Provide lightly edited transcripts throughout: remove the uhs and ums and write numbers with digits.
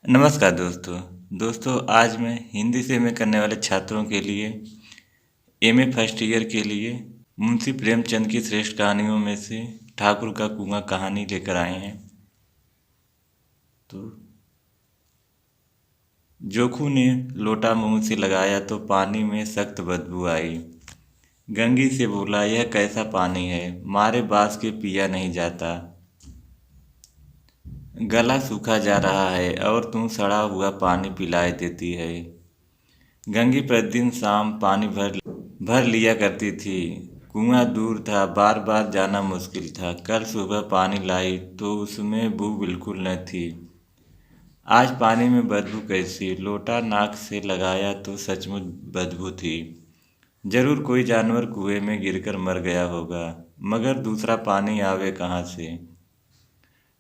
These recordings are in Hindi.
नमस्कार दोस्तों आज मैं हिंदी से एमए करने वाले छात्रों के लिए एमए फर्स्ट ईयर के लिए मुंशी प्रेमचंद की श्रेष्ठ कहानियों में से ठाकुर का कुआं कहानी लेकर आए हैं। तो जोखू ने लोटा मुंह से लगाया तो पानी में सख्त बदबू आई। गंगी से बोला, यह कैसा पानी है, मारे बास के पिया नहीं जाता। गला सूखा जा रहा है और तू सड़ा हुआ पानी पिलाए देती है। गंगी प्रतिदिन शाम पानी भर लिया करती थी। कुआं दूर था, बार बार जाना मुश्किल था। कल सुबह पानी लाई तो उसमें बू बिल्कुल न थी। आज पानी में बदबू कैसी? लोटा नाक से लगाया तो सचमुच बदबू थी। जरूर कोई जानवर कुएं में गिरकर मर गया होगा, मगर दूसरा पानी आवे कहाँ से?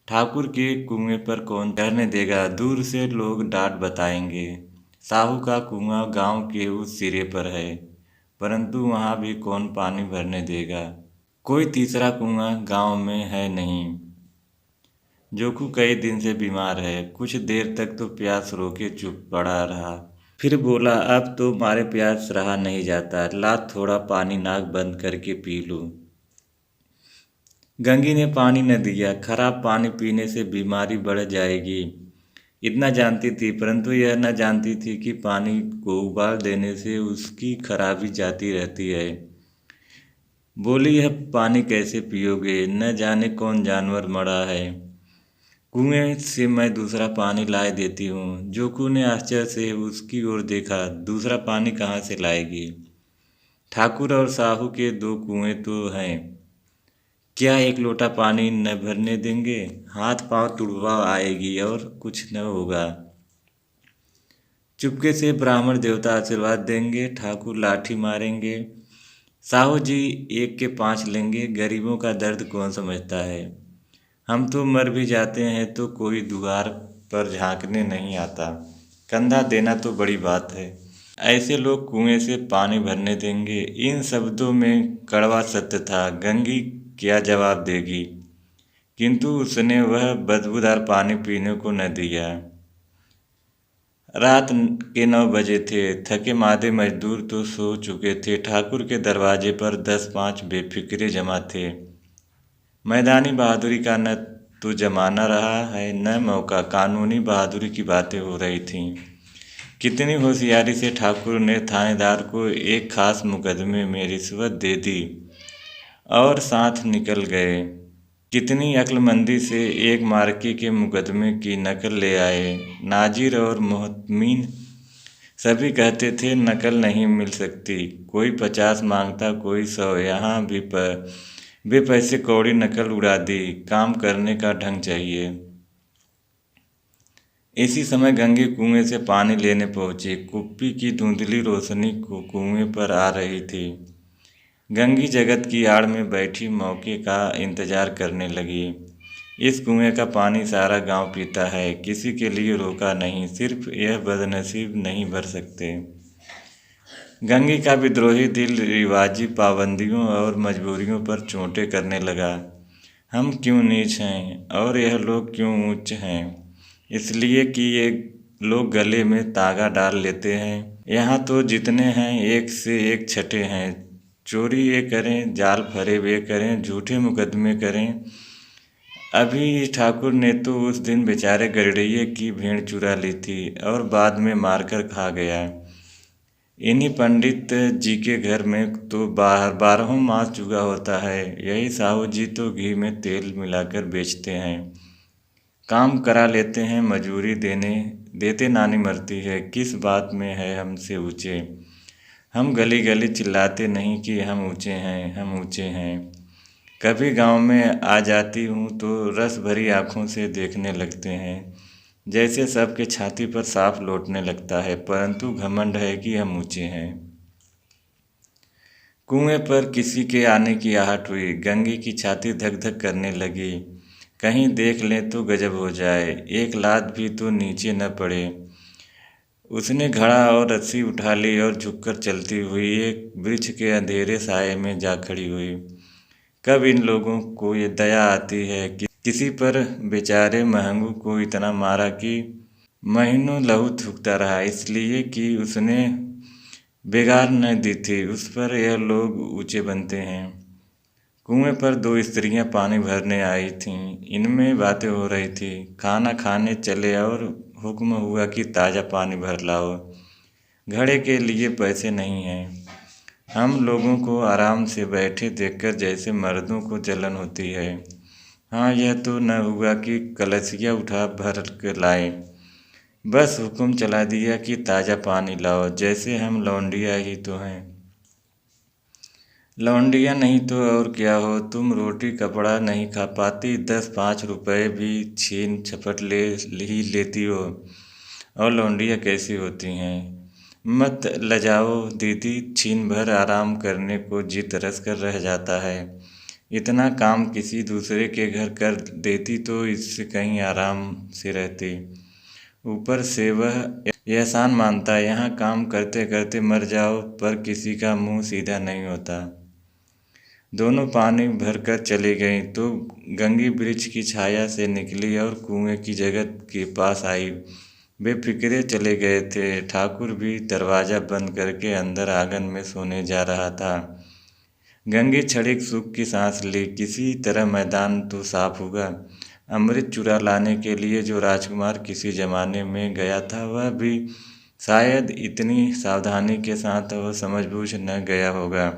ठाकुर के कुएं पर कौन ठहरने देगा? दूर से लोग डांट बताएंगे। साहू का कुआं गांव के उस सिरे पर है, परंतु वहां भी कौन पानी भरने देगा? कोई तीसरा कुआं गांव में है नहीं। जोकू कई दिन से बीमार है। कुछ देर तक तो प्यास रोके चुप पड़ा रहा, फिर बोला, अब तो मारे प्यास रहा नहीं जाता, ला थोड़ा पानी नाक बंद करके पी लूं। गंगी ने पानी न दिया। खराब पानी पीने से बीमारी बढ़ जाएगी, इतना जानती थी, परंतु यह न जानती थी कि पानी को उबाल देने से उसकी खराबी जाती रहती है। बोली, यह पानी कैसे पियोगे? न जाने कौन जानवर मरा है। कुएं से मैं दूसरा पानी लाए देती हूँ। जोकू ने आश्चर्य से उसकी ओर देखा। दूसरा पानी कहाँ से लाएगी? ठाकुर और साहू के दो कुएं तो हैं, क्या एक लोटा पानी न भरने देंगे? हाथ पांव तुड़वा आएगी और कुछ न होगा। चुपके से ब्राह्मण देवता आशीर्वाद देंगे, ठाकुर लाठी मारेंगे, साहू जी 1 के 5 लेंगे। गरीबों का दर्द कौन समझता है? हम तो मर भी जाते हैं तो कोई द्वार पर झांकने नहीं आता। कंधा देना तो बड़ी बात है, ऐसे लोग कुएं से पानी भरने देंगे? इन शब्दों में कड़वा सत्य था। गंगी क्या जवाब देगी, किंतु उसने वह बदबूदार पानी पीने को न दिया। रात के 9 बजे थे। थके मादे मजदूर तो सो चुके थे। ठाकुर के दरवाजे पर 10-5 बेफिक्रे जमा थे। मैदानी बहादुरी का न तो जमाना रहा है न मौका। कानूनी बहादुरी की बातें हो रही थीं। कितनी होशियारी से ठाकुर ने थानेदार को एक खास मुकदमे में रिश्वत दे दी और साथ निकल गए। कितनी अक्लमंदी से एक मार्के के मुकदमे की नकल ले आए। नाजिर और मोहतमीन सभी कहते थे नकल नहीं मिल सकती। कोई 50 मांगता, कोई 100। यहाँ भी बेपैसे कौड़ी नकल उड़ा दी। काम करने का ढंग चाहिए। इसी समय गंगे कुएं से पानी लेने पहुंची। कुप्पी की धुंधली रोशनी कुएं पर आ रही थी। गंगी जगत की आड़ में बैठी मौके का इंतजार करने लगी। इस कुएं का पानी सारा गांव पीता है, किसी के लिए रोका नहीं, सिर्फ यह बदनसीब नहीं भर सकते। गंगी का विद्रोही दिल रिवाजी पाबंदियों और मजबूरियों पर चोटें करने लगा। हम क्यों नीच हैं और यह लोग क्यों उच्च हैं? इसलिए कि ये लोग गले में तागा डाल लेते हैं। यहाँ तो जितने हैं एक से एक छठे हैं। चोरी ये करें, जाल फरेब ये करें, झूठे मुकदमे करें। अभी ठाकुर ने तो उस दिन बेचारे गरड़ैये की भेड़ चुरा ली थी और बाद में मारकर खा गया। इन्हीं पंडित जी के घर में तो 12 मास चुका होता है। यही साहू जी तो घी में तेल मिलाकर बेचते हैं। काम करा लेते हैं, मजूरी देते नानी मरती है। किस बात में है हमसे ऊंचे? हम गली गली चिल्लाते नहीं कि हम ऊंचे हैं, हम ऊंचे हैं। कभी गांव में आ जाती हूँ तो रस भरी आंखों से देखने लगते हैं, जैसे सबके छाती पर सांप लौटने लगता है, परंतु घमंड है कि हम ऊंचे हैं। कुएं पर किसी के आने की आहट हुई। गंगी की छाती धक धक करने लगी। कहीं देख लें तो गजब हो जाए, एक लात भी तो नीचे न पड़े। उसने घड़ा और रस्सी उठा ली और झुककर चलती हुई एक वृक्ष के अंधेरे साये में जा खड़ी हुई। कब इन लोगों को ये दया आती है कि किसी पर बेचारे महंगू को इतना महीनों लहू थूकता रहा, इसलिए कि उसने बेगार न दी थी। उस पर यह लोग ऊंचे बनते हैं। कुएं पर दो स्त्रियां पानी भरने आई थीं। इनमें बातें हो रही थी। खाना खाने चले और हुक्म हुआ कि ताज़ा पानी भर लाओ। घड़े के लिए पैसे नहीं हैं। हम लोगों को आराम से बैठे देखकर जैसे मर्दों को जलन होती है। हाँ, यह तो न हुआ कि कलसिया उठा भर के लाए, बस हुक्म चला दिया कि ताज़ा पानी लाओ, जैसे हम लौंडिया ही तो हैं। लौंडिया नहीं तो और क्या हो। तुम रोटी कपड़ा नहीं खा पाती, 10-5 रुपए भी छीन झपट ही लेती हो, और लौंडिया कैसी होती हैं। मत लजाओ दीदी, छीन भर आराम करने को जी तरस कर रह जाता है। इतना काम किसी दूसरे के घर कर देती तो इससे कहीं आराम से रहती। ऊपर से वह एहसान मानता, यहाँ काम करते करते मर जाओ, पर किसी का मुंह सीधा नहीं होता। दोनों पानी भरकर चली गईं तो गंगी वृक्ष की छाया से निकली और कुएं की जगह के पास आई। बेफिक्रे चले गए थे। ठाकुर भी दरवाज़ा बंद करके अंदर आंगन में सोने जा रहा था। गंगी क्षणिक सुख की सांस ली। किसी तरह मैदान तो साफ हुआ। अमृत चुरा लाने के लिए जो राजकुमार किसी जमाने में गया था, वह भी शायद इतनी सावधानी के साथ वह समझबूझ न गया होगा।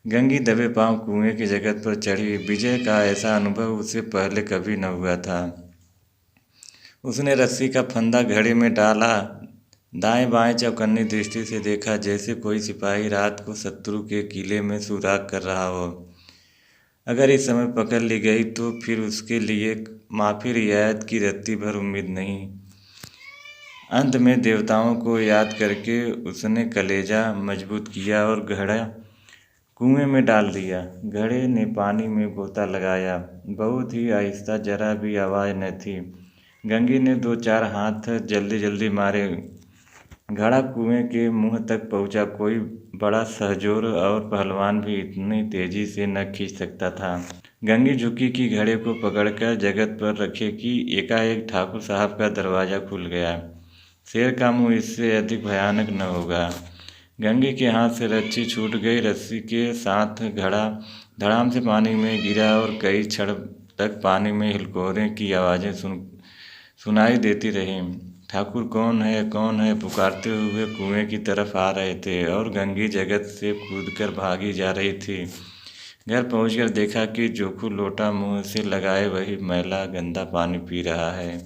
गंगी दबे पांव कुएं की जगह पर चढ़ी। विजय का ऐसा अनुभव उसे पहले कभी न हुआ था। उसने रस्सी का फंदा घड़े में डाला, दाएं बाएं चौकन्नी दृष्टि से देखा, जैसे कोई सिपाही रात को शत्रु के किले में सुराग कर रहा हो। अगर इस समय पकड़ ली गई तो फिर उसके लिए माफ़ी रियायत की रत्ती भर उम्मीद नहीं। अंत में देवताओं को याद करके उसने कलेजा मजबूत किया और घड़ा कुएं में डाल दिया। घड़े ने पानी में गोता लगाया, बहुत ही आहिस्ता, जरा भी आवाज़ न थी। गंगी ने 2-4 हाथ जल्दी जल्दी मारे। घड़ा कुएं के मुंह तक पहुंचा। कोई बड़ा सहजोर और पहलवान भी इतनी तेजी से न खींच सकता था। गंगी झुकी कि घड़े को पकड़कर जगत पर रखे कि एकाएक ठाकुर साहब का दरवाज़ा खुल गया। शेर का मुंह इससे अधिक भयानक न होगा। गंगी के हाथ से रस्सी छूट गई। रस्सी के साथ घड़ा धड़ाम से पानी में गिरा और कई क्षण तक पानी में हिलकोरे की आवाज़ें सुनाई देती रहीं। ठाकुर कौन है पुकारते हुए कुएं की तरफ आ रहे थे, और गंगी जगत से कूदकर भागी जा रही थी। घर पहुंचकर देखा कि जोखू लोटा मुंह से लगाए वही मैला गंदा पानी पी रहा है।